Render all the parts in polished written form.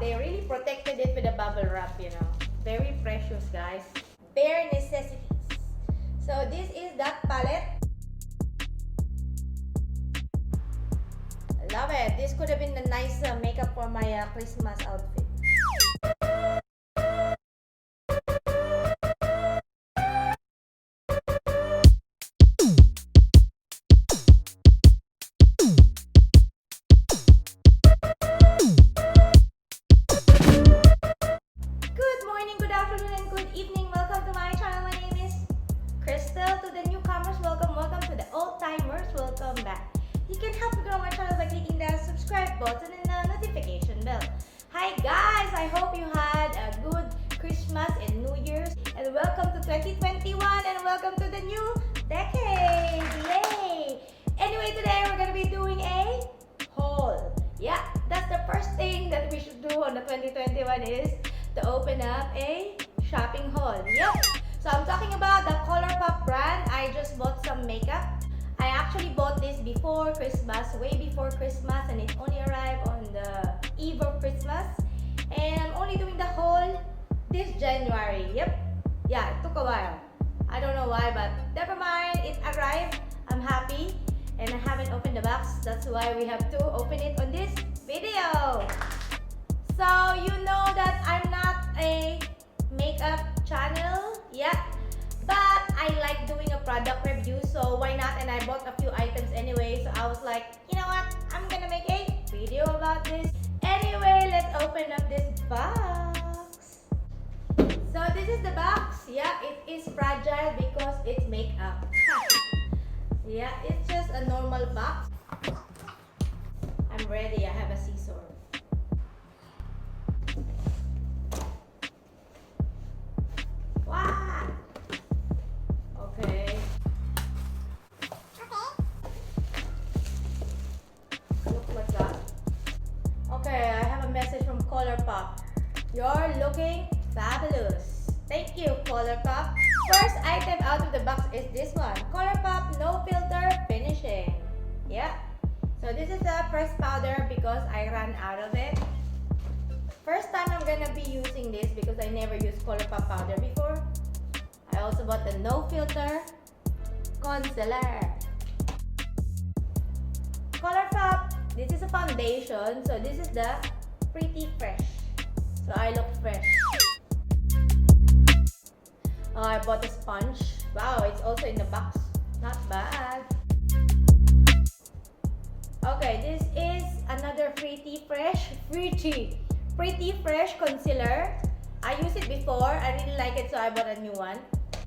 they really protected it with a bubble wrap, you know. Very precious, guys. Bare necessities. So this is that palette. Love it. This could have been a nice makeup for my Christmas outfit. Button and the notification bell. Hi guys, I hope you had a good Christmas and New Year's, and welcome to 2021 and welcome to the new decade. Yay! Anyway, today we're gonna be doing a haul. Yeah, that's the first thing that we should do on the 2021 is to open up a shopping haul. Yep. So I'm talking about the Colourpop brand. I just bought some makeup. I actually bought this before Christmas, way before Christmas, and it only arrived on the eve of Christmas. And I'm only doing the haul this January. Yep. Yeah, it took a while. I don't know why, but never mind. It arrived. I'm happy. And I haven't opened the box. That's why we have to open it on this video. So, you know that I'm not a makeup channel. Yeah. But I like doing a product review, so why not? And I bought a few items anyway, so I was like, you know what? I'm gonna make a video about this. Anyway, let's open up this box. So this is the box. Yeah, it is fragile because it's makeup. Yeah, it's just a normal box. I'm ready. I have a scissor. Wow! Okay. Look like that. Okay, I have a message from Colourpop. You're looking fabulous. Thank you, Colourpop. First item out of the box is this one. Colourpop No Filter Finishing. Yeah. So this is the pressed powder because I ran out of it. First time I'm gonna be using this because I never used Colourpop powder before. I also bought the No Filter Concealer. Colourpop, this is a foundation. So this is the Pretty Fresh. So I look fresh. Oh, I bought a sponge. Wow, it's also in the box. Not bad. Okay, this is another Pretty Fresh concealer. I used it before. I really like it, so I bought a new one.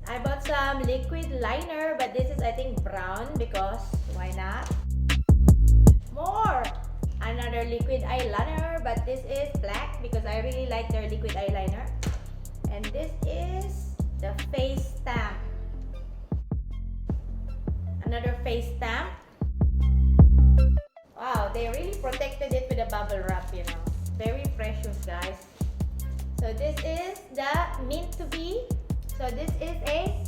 I bought some liquid liner, but this is I think brown because why not? More! Another liquid eyeliner, but this is black because I really like their liquid eyeliner. And this is the face stamp. Another face stamp. Wow, they really protected it with a bubble wrap, you know. Very precious, guys. So this is the Mint to Be. So this is a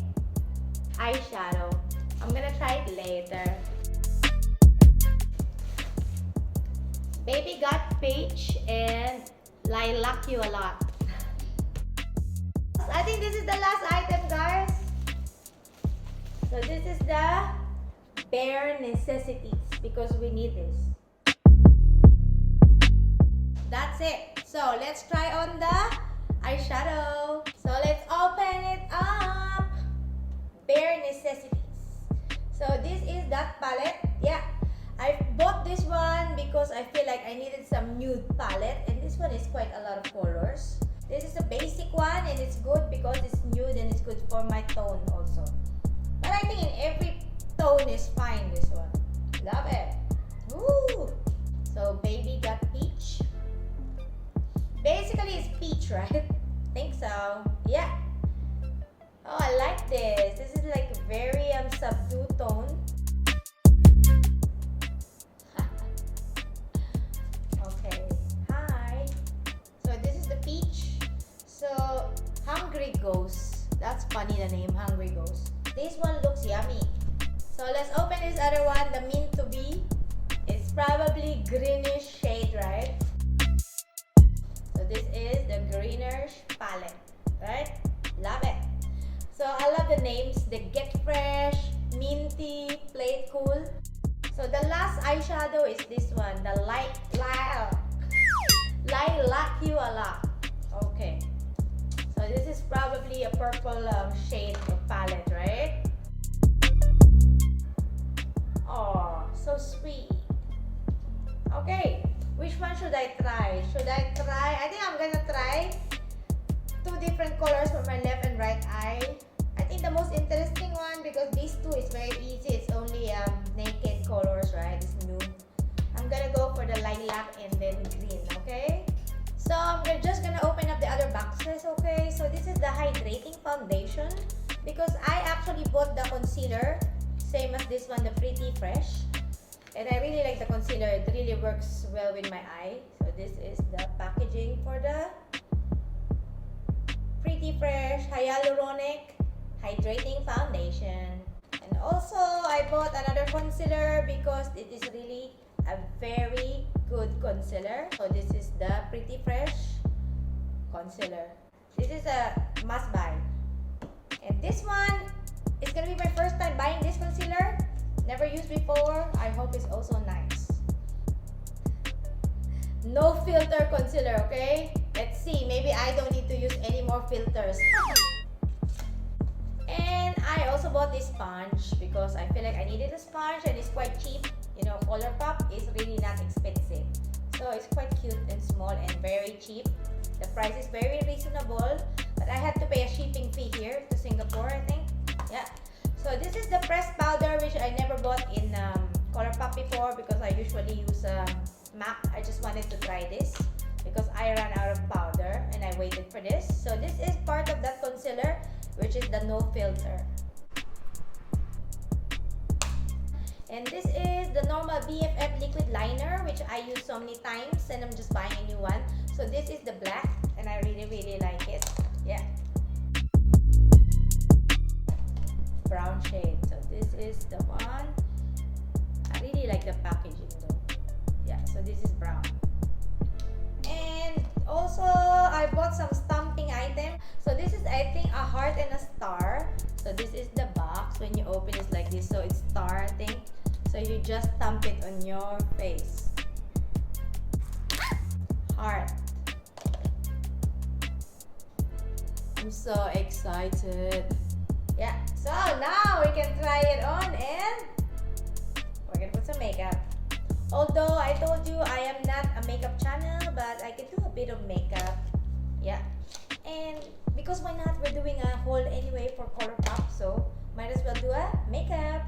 eyeshadow. I'm gonna try it later. Baby Got Peach and Lilac You a Lot. I think this is the last item, guys. So this is the bare necessities because we need this. That's it. So let's try on the eyeshadow. So let's open it up. Bare necessities. So this is that palette. Yeah, I bought this one because I feel like I needed some nude palette, and this one is quite a lot of colors. This is a basic one, and it's good because it's nude and it's good for my tone also. But I think in every tone is fine, this one. Love it. Woo! So Baby Got Peach. Basically it's peach, right? Think so. Yeah. Oh, I like this. This is like very subdued tone. Okay. Hi. So this is the peach. So Hungry Ghost. That's funny, the name Hungry Ghost. This one looks yummy. So let's open this other one, the Mint to Be. It's probably greenish shade, right? So names, the Get Fresh, Minty, Play It Cool. So the last eyeshadow is this one, the Lilac Voila. Okay. So this is probably a purple shade of palette, right? Oh, so sweet. Okay, which one should I try? I think I'm gonna try two different colors for my left and right eye. I think the most interesting one, because these two is very easy. It's only naked colors, right? It's nude. I'm gonna go for the lilac and then green, okay? So I'm just gonna open up the other boxes, okay? So this is the hydrating foundation, because I actually bought the concealer, same as this one, the Pretty Fresh. And I really like the concealer. It really works well with my eye. So this is the packaging for the Pretty Fresh Hyaluronic Hydrating Foundation. And also, I bought another concealer because it is really a very good concealer. So this is the Pretty Fresh concealer. This is a must buy. And this one is gonna be my first time buying this concealer. Never used before. I hope it's also nice. No filter concealer, okay? Let's see. Maybe I don't need to use any more filters. And I also bought this sponge because I feel like I needed a sponge and it's quite cheap. You know, Colourpop is really not expensive. So it's quite cute and small and very cheap. The price is very reasonable. But I had to pay a shipping fee here to Singapore, I think. Yeah. So this is the pressed powder, which I never bought in Colourpop before because I usually use MAC. I just wanted to try this because I ran out of powder and I waited for this. So this is part of that concealer, which is the no filter. And this is the normal BFF liquid liner, which I use so many times and I'm just buying a new one. So this is the black and I really like it. Yeah. Brown shade. So this is the one. I really like the packaging though. Yeah, so this is brown. And also I bought some stamping item. So this is, I think, a heart and a star. So this is the box. When you open it's like this. So it's star, I think. So you just stamp it on your face. Heart. I'm so excited. Yeah, so now we can try it on and we're gonna put some makeup. Although I told you I am not a makeup channel, but I can do a bit of makeup. Yeah, and because why not? We're doing a haul anyway for Colourpop, so might as well do a makeup.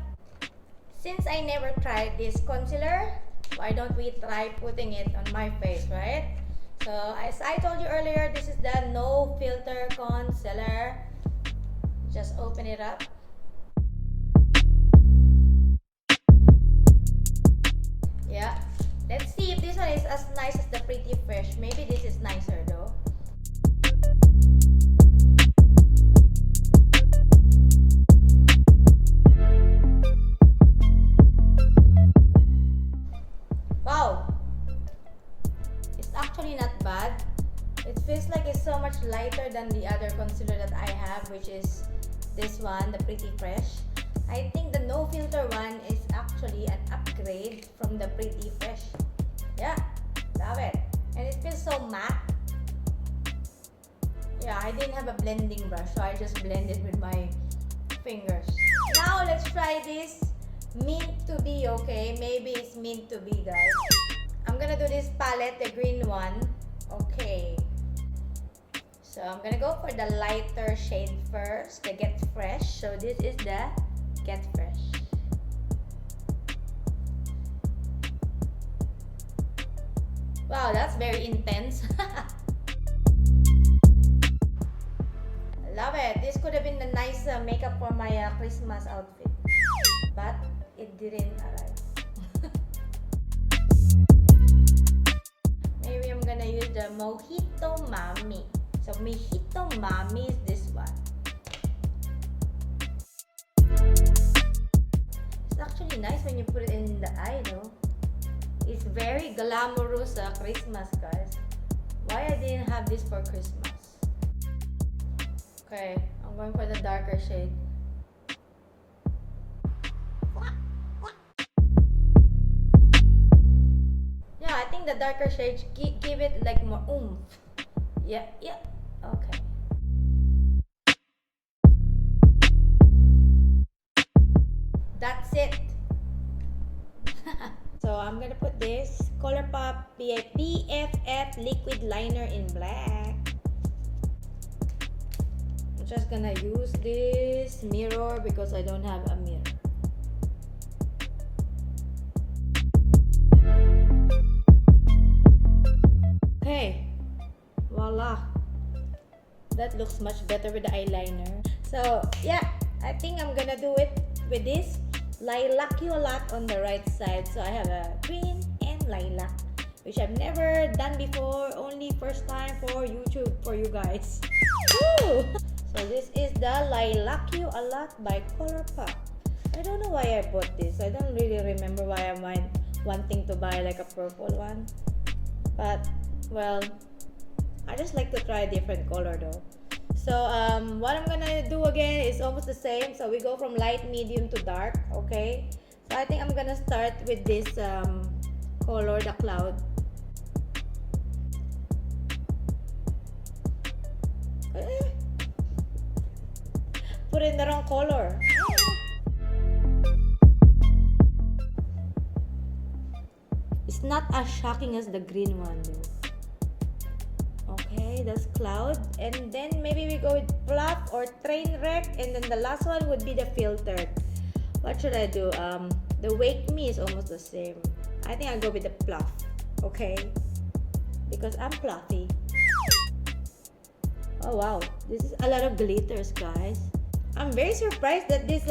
Since I never tried this concealer, why don't we try putting it on my face, right? So as I told you earlier, this is the no filter concealer. Just open it up. Yeah. Let's see if this one is as nice as the Pretty Fresh. Maybe this is nicer though. Wow. It's actually not bad. It feels like it's so much lighter than the other concealer that I have, which is this one, the Pretty Fresh. I think the no filter one is actually an upgrade from the Pretty Fresh. Yeah, love it. And it feels so matte. Yeah, I didn't have a blending brush, so I just blended with my fingers. Now let's try this mint to be, okay? Maybe it's mint to be, guys. I'm gonna do this palette, the green one. Okay. So I'm gonna go for the lighter shade first, the Get Fresh. So this is the Get Fresh. Wow, that's very intense. Love it. This could have been a nice makeup for my Christmas outfit, but it didn't arrive. Maybe I'm gonna use the Mojito Mami. So Mojito Mami is this one. It's actually nice when you put it in the eye though. It's very glamorous Christmas, guys. Why I didn't have this for Christmas? Okay, I'm going for the darker shade. think the darker shades give it like more oomph. Yeah, yeah. Okay. That's it. So I'm gonna put this Colourpop BFF liquid liner in black. I'm just gonna use this mirror because I don't have a mirror. Okay, voila. That looks much better with the eyeliner. So yeah, I think I'm gonna do it with this lilac a lot on the right side. So I have a green and lilac, which I've never done before. Only first time for YouTube for you guys. Woo! So this is the Lilac a lot by Colourpop. I don't know why I bought this. I don't really remember why I'm wanting to buy like a purple one. But well, I just like to try a different color though. So what I'm gonna do again is almost the same. So we go from light, medium to dark. Okay. So I think I'm gonna start with this color, the cloud. Put in the wrong color. It's not as shocking as the green one though. Okay, that's cloud, and then maybe we go with fluff or train wreck, and then the last one would be the filtered. What should I do? The wake me is almost the same. I think I'll go with the fluff. Okay, because I'm fluffy. Oh wow, this is a lot of glitters, guys. I'm very surprised that this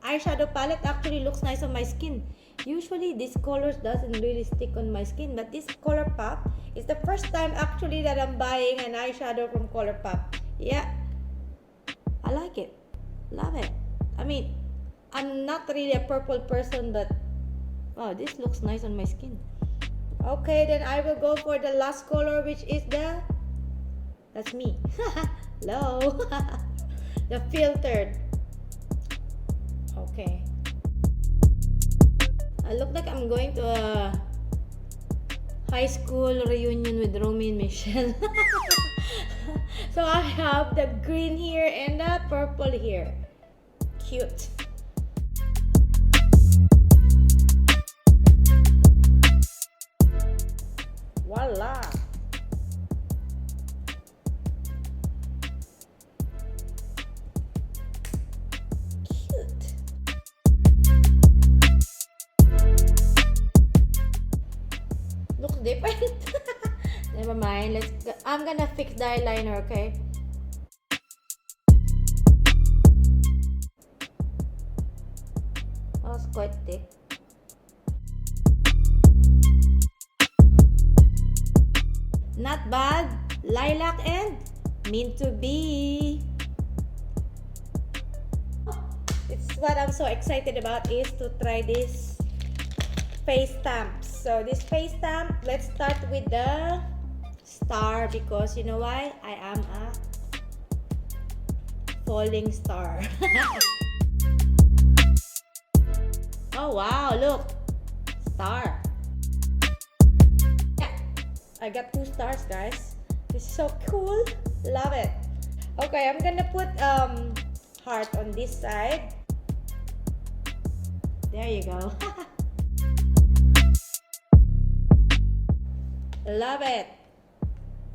eyeshadow palette actually looks nice on my skin. Usually these colors doesn't really stick on my skin, but this Colourpop is the first time actually that I'm buying an eyeshadow from Colourpop. Yeah, I like it, love it. I mean, I'm not really a purple person, but wow, this looks nice on my skin. Okay, then I will go for the last color, which is that's me. Hello. The filtered. Okay. I look like I'm going to a high school reunion with Romy and Michelle. So I have the green here and the purple here. Cute. Voila. Looks different. Never mind. I'm gonna fix the eyeliner, okay? Oh, it's quite thick. Not bad. Lilac and meant to be. It's what I'm so excited about is to try this face stamps. So this face stamp, let's start with the star, because you know why? I am a falling star. Oh wow, look, star. Yeah, I got 2 stars, guys. This is so cool. Love it. Okay, I'm gonna put heart on this side. There you go. Love it.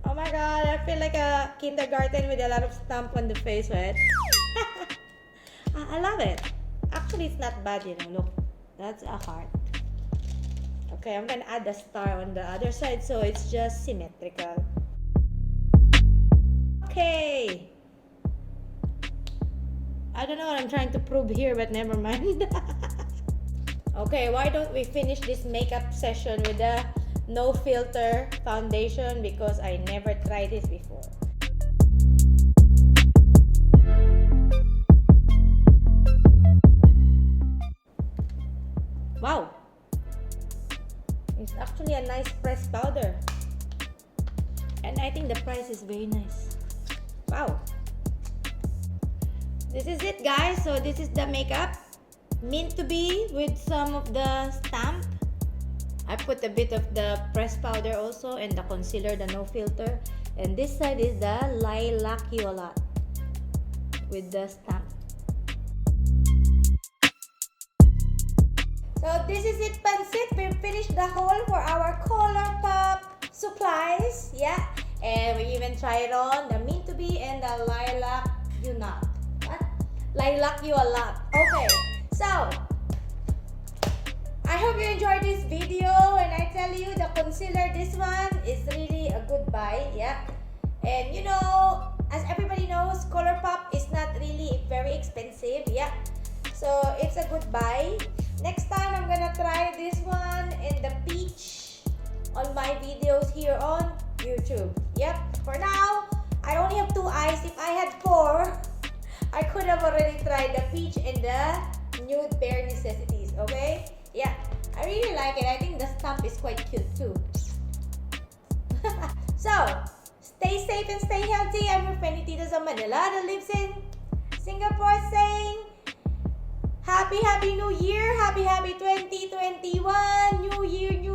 Oh my god, I feel like a kindergarten with a lot of stamp on the face, right? I love it. Actually, it's not bad, you know. Look, that's a heart. Okay, I'm gonna add a star on the other side so it's just symmetrical. Okay. I don't know what I'm trying to prove here, but never mind. Okay, why don't we finish this makeup session with the no filter foundation, because I never tried this before. Wow, it's actually a nice pressed powder, and I think the price is very nice. Wow, this is it, guys. So this is the makeup, meant to be with some of the stamp. I put a bit of the pressed powder also, and the concealer, the no filter. And this side is the Lilac Voila with the stamp. So this is it, Pansit. We've finished the haul for our Colourpop supplies. Yeah. And we even tried on the Mean to Be and the Lilac You Not. What? Lilac You A Lot. Okay. So, I hope you enjoyed this video. And I tell you, the concealer, this one is really a good buy. Yeah. And you know, as everybody knows, Colourpop is not really very expensive. Yeah. So, it's a good buy. Next time, I'm gonna try this one in the peach on my videos here on YouTube. Yep. For now, I only have 2 eyes. If I had 4, I could have already tried the peach and the nude bare necessities. Okay? Yeah. I really like it. I think the stamp is quite cute too. So, stay safe and stay healthy. I'm your friend Tita sa Manila that lives in Singapore, saying Happy New Year! Happy 2021! New Year, new